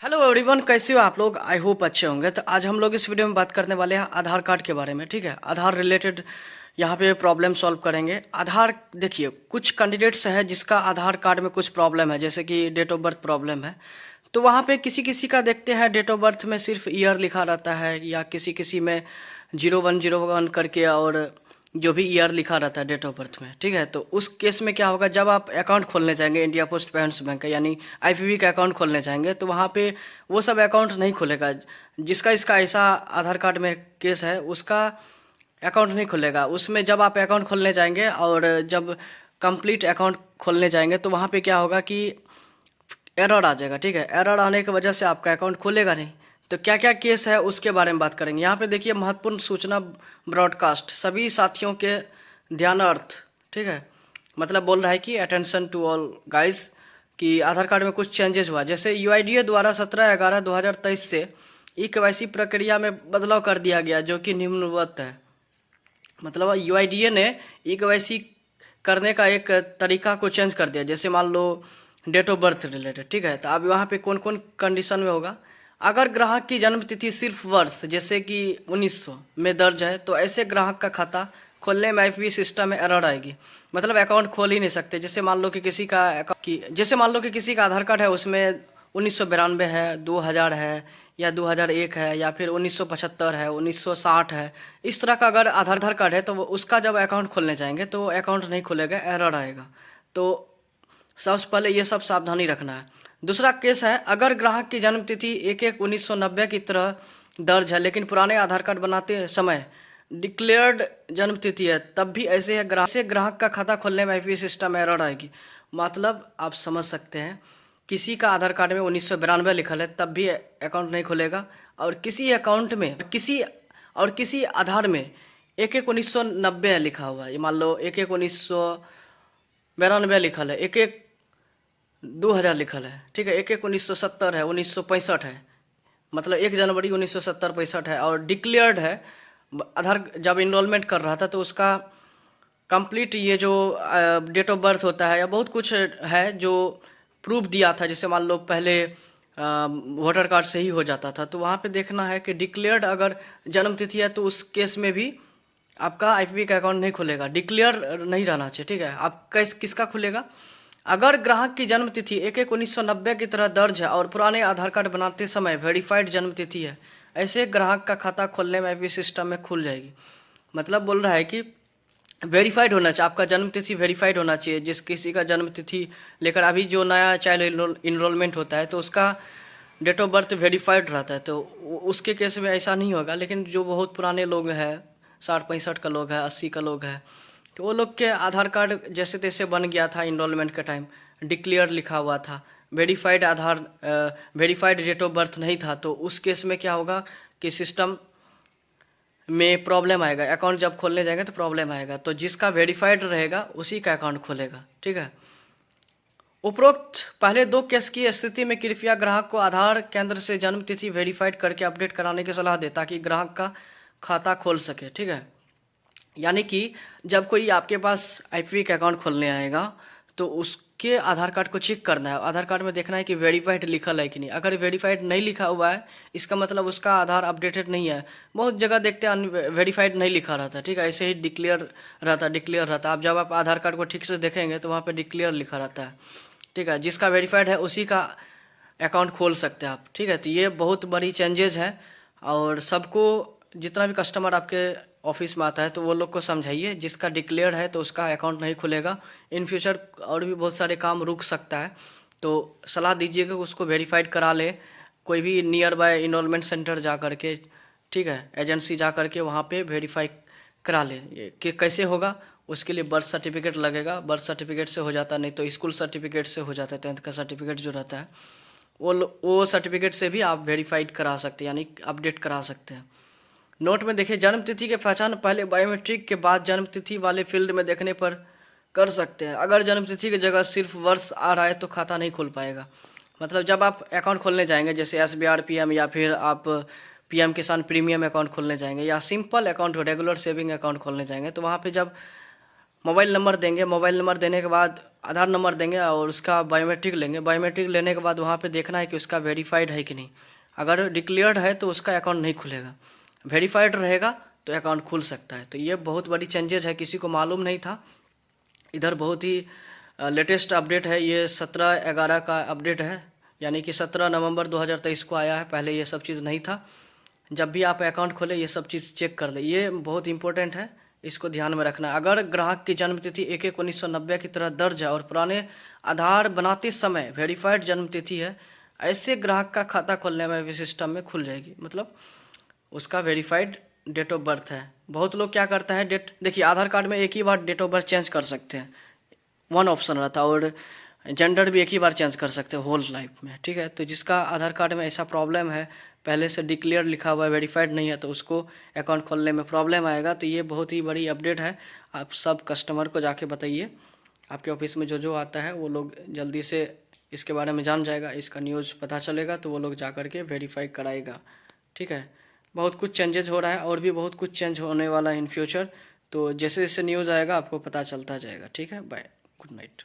Hello everyone, कैसे हो आप लोग। आई होप अच्छे होंगे। तो आज हम लोग इस वीडियो में बात करने वाले हैं आधार कार्ड के बारे में। ठीक है, आधार रिलेटेड यहाँ पे प्रॉब्लम सॉल्व करेंगे। आधार, देखिए कुछ कैंडिडेट्स है जिसका आधार कार्ड में कुछ प्रॉब्लम है, जैसे कि डेट ऑफ बर्थ प्रॉब्लम है। तो वहाँ पे किसी किसी का देखते हैं डेट ऑफ बर्थ में सिर्फ ईयर लिखा रहता है, या किसी किसी में 0101 करके और जो भी ईयर लिखा रहता है डेट ऑफ बर्थ में। ठीक है, तो उस केस में क्या होगा, जब आप अकाउंट खोलने जाएंगे इंडिया पोस्ट पेमेंट्स बैंक का, यानी आईपीबी का अकाउंट खोलने जाएंगे, तो वहाँ पे वो सब अकाउंट नहीं खुलेगा। जिसका इसका ऐसा आधार कार्ड में केस है, उसका अकाउंट नहीं खुलेगा। उसमें जब आप अकाउंट खोलने जाएंगे और जब कंप्लीट अकाउंट खोलने जाएंगे, तो वहाँ पे क्या होगा कि एरर आ जाएगा। ठीक है, एरर आने की वजह से आपका अकाउंट खुलेगा नहीं। तो क्या क्या केस है उसके बारे में बात करेंगे। यहाँ पे देखिए, महत्वपूर्ण सूचना ब्रॉडकास्ट सभी साथियों के ध्यानार्थ। ठीक है, मतलब बोल रहा है कि अटेंशन टू ऑल गाइज, कि आधार कार्ड में कुछ चेंजेस हुआ। जैसे यूआईडीए द्वारा 17/11/2023 से ई-केवाईसी प्रक्रिया में बदलाव कर दिया गया, जो कि निम्नवत है। मतलब यूआईडीए ने ई-केवाईसी करने का एक तरीका को चेंज कर दिया। जैसे मान लो डेट ऑफ बर्थ रिलेटेड। ठीक है, तो अब वहाँ पे कौन कौन कंडीशन में होगा। अगर ग्राहक की जन्म तिथि सिर्फ वर्ष जैसे कि 1900 में दर्ज है, तो ऐसे ग्राहक का खाता खोलने में आईपीवी सिस्टम में एरर आएगी। मतलब अकाउंट खोल ही नहीं सकते। जैसे मान लो कि किसी का आधार कार्ड है, उसमें 1992 है, 2000 है, या 2001 है, या फिर 1975 है, 1960 है। इस तरह का अगर आधार कार्ड है, तो उसका जब अकाउंट खोलने जाएंगे तो अकाउंट नहीं खुलेगा, एरर आएगा। तो सबसे पहले ये सब सावधानी रखना है। दूसरा केस है, अगर ग्राहक की जन्म तिथि 1/1/1990 की तरह दर्ज है, लेकिन पुराने आधार कार्ड बनाते समय डिक्लेयर्ड जन्म तिथि है, तब भी ऐसे ग्राहक का खाता खोलने में आईपीवी सिस्टम एरर आएगी। मतलब आप समझ सकते हैं, किसी का आधार कार्ड में 1992 लिखल है, तब भी अकाउंट नहीं खुलेगा। और किसी अकाउंट में किसी आधार में 1/1/1990 लिखा हुआ है, ये मान लो 1/1/1992 लिखल है, 1/1/2000 लिखल है। ठीक है, 1/1/1970 है, 1965 है। मतलब 1 जनवरी 1970-65 है। और डिक्लेयर्ड है, आधार जब इनरोलमेंट कर रहा था तो उसका कंप्लीट ये जो डेट ऑफ बर्थ होता है, या बहुत कुछ है जो प्रूफ दिया था। जैसे मान लो पहले वोटर कार्ड से ही हो जाता था, तो वहाँ पे देखना है कि डिक्लेयर्ड अगर जन्म तिथि है, तो उस केस में भी आपका आईपीबी का अकाउंट नहीं खुलेगा। डिक्लेयर नहीं रहना चाहिए। ठीक है, आपका किसका खुलेगा, अगर ग्राहक की जन्म तिथि 1/1/1990 की तरह दर्ज है और पुराने आधार कार्ड बनाते समय वेरीफाइड जन्म तिथि है, ऐसे ग्राहक का खाता खोलने में आईपीवी सिस्टम में खुल जाएगी। मतलब बोल रहा है कि वेरीफाइड होना चाहिए, आपका जन्म तिथि वेरीफाइड होना चाहिए। जिस किसी का जन्म तिथि लेकर अभी जो नया चाइल्ड इनरोलमेंट होता है, तो उसका डेट ऑफ बर्थ वेरीफाइड रहता है, तो उसके केस में ऐसा नहीं होगा। लेकिन जो बहुत पुराने लोग हैं, 60-65 का लोग हैं, 80 का लोग हैं, तो वो लोग के आधार कार्ड जैसे तैसे बन गया था इनरोलमेंट के टाइम, डिक्लेयर लिखा हुआ था, वेरीफाइड डेट ऑफ बर्थ नहीं था, तो उस केस में क्या होगा कि सिस्टम में प्रॉब्लम आएगा। अकाउंट जब खोलने जाएंगे तो प्रॉब्लम आएगा। तो जिसका वेरीफाइड रहेगा उसी का अकाउंट खुलेगा। ठीक है, उपरोक्त पहले दो केस की स्थिति में कृपया ग्राहक को आधार केंद्र से जन्म तिथि वेरीफाइड करके अपडेट कराने की सलाह दे, ताकि ग्राहक का खाता खोल सके। ठीक है, यानी कि जब कोई आपके पास आईपीवी का अकाउंट खोलने आएगा, तो उसके आधार कार्ड को चेक करना है। आधार कार्ड में देखना है कि वेरीफाइड लिखा है कि नहीं। अगर वेरीफाइड नहीं लिखा हुआ है, इसका मतलब उसका आधार अपडेटेड नहीं है। बहुत जगह देखते हैं वेरीफाइड नहीं लिखा रहता। ठीक है, ऐसे ही डिक्लेयर रहता। आप जब आप आधार कार्ड को ठीक से देखेंगे तो वहाँ पर डिक्लेयर लिखा रहता है। ठीक है, जिसका वेरीफाइड है उसी का अकाउंट खोल सकते हैं आप। ठीक है, तो ये बहुत बड़ी चेंजेज है। और सबको, जितना भी कस्टमर आपके ऑफिस में आता है, तो वो लोग को समझाइए, जिसका डिक्लेयर है तो उसका अकाउंट नहीं खुलेगा। इन फ्यूचर और भी बहुत सारे काम रुक सकता है, तो सलाह दीजिएगा कि उसको वेरीफाइड करा ले, कोई भी नियर बाय इनरोलमेंट सेंटर जा कर के। ठीक है, एजेंसी जा कर के वहाँ पे वेरीफाई करा ले। ये कि कैसे होगा, उसके लिए बर्थ सर्टिफिकेट लगेगा। बर्थ सर्टिफिकेट से हो जाता, नहीं तो स्कूल सर्टिफिकेट से हो जाता है। 10th का सर्टिफिकेट जो रहता है, वो सर्टिफिकेट से भी आप वेरीफाइड करा सकते हैं, यानी अपडेट करा सकते हैं। नोट में देखिए, जन्म तिथि के पहचान पहले बायोमेट्रिक के बाद जन्म तिथि वाले फील्ड में देखने पर कर सकते हैं। अगर जन्म तिथि की जगह सिर्फ वर्ष आ रहा है, तो खाता नहीं खुल पाएगा। मतलब जब आप अकाउंट खोलने जाएंगे, जैसे SBRPM, या फिर आप PM किसान प्रीमियम अकाउंट खोलने जाएंगे, या simple account regular saving account खोलने जाएंगे, तो वहाँ पे जब मोबाइल नंबर देंगे, मोबाइल नंबर देने के बाद आधार नंबर देंगे और उसका बायोमेट्रिक लेंगे। बायोमेट्रिक लेने के बाद वहाँ पे देखना है कि उसका वेरीफाइड है कि नहीं। अगर डिक्लेयर्ड है तो उसका अकाउंट नहीं खुलेगा, वेरीफाइड रहेगा तो अकाउंट खुल सकता है। तो ये बहुत बड़ी चेंजेज है, किसी को मालूम नहीं था। इधर बहुत ही लेटेस्ट अपडेट है, ये 17/11 का अपडेट है, यानी कि 17 नवंबर 2023 को आया है। पहले ये सब चीज़ नहीं था। जब भी आप अकाउंट खोलें ये सब चीज़ चेक कर लें, ये बहुत इंपॉर्टेंट है, इसको ध्यान में रखना। अगर ग्राहक की जन्मतिथि 1/1/1990 की तरह दर्ज है और पुराने आधार बनाते समय वेरीफाइड जन्मतिथि है, ऐसे ग्राहक का खाता खोलने में भी सिस्टम में खुल जाएगी, मतलब उसका वेरीफाइड डेट ऑफ बर्थ है। बहुत लोग क्या करता है, डेट देखिए आधार कार्ड में एक ही बार डेट ऑफ बर्थ चेंज कर सकते हैं, वन ऑप्शन रहता है, और जेंडर भी एक ही बार चेंज कर सकते हो होल लाइफ में, ठीक है। तो जिसका आधार कार्ड में ऐसा प्रॉब्लम है, पहले से डिक्लेयर लिखा हुआ है, वेरीफाइड नहीं है, तो उसको अकाउंट खोलने में प्रॉब्लम आएगा। तो ये बहुत ही बड़ी अपडेट है, आप सब कस्टमर को जाके बताइए। आपके ऑफिस में जो जो आता है वो लोग जल्दी से इसके बारे में जान जाएगा, इसका न्यूज़ पता चलेगा तो वो लोग जा कर के वेरीफाई कराएगा, ठीक है। बहुत कुछ चेंजेज हो रहा है और भी बहुत कुछ चेंज होने वाला है इन फ्यूचर। तो जैसे जैसे न्यूज़ आएगा आपको पता चलता जाएगा, ठीक है। Bye, good night.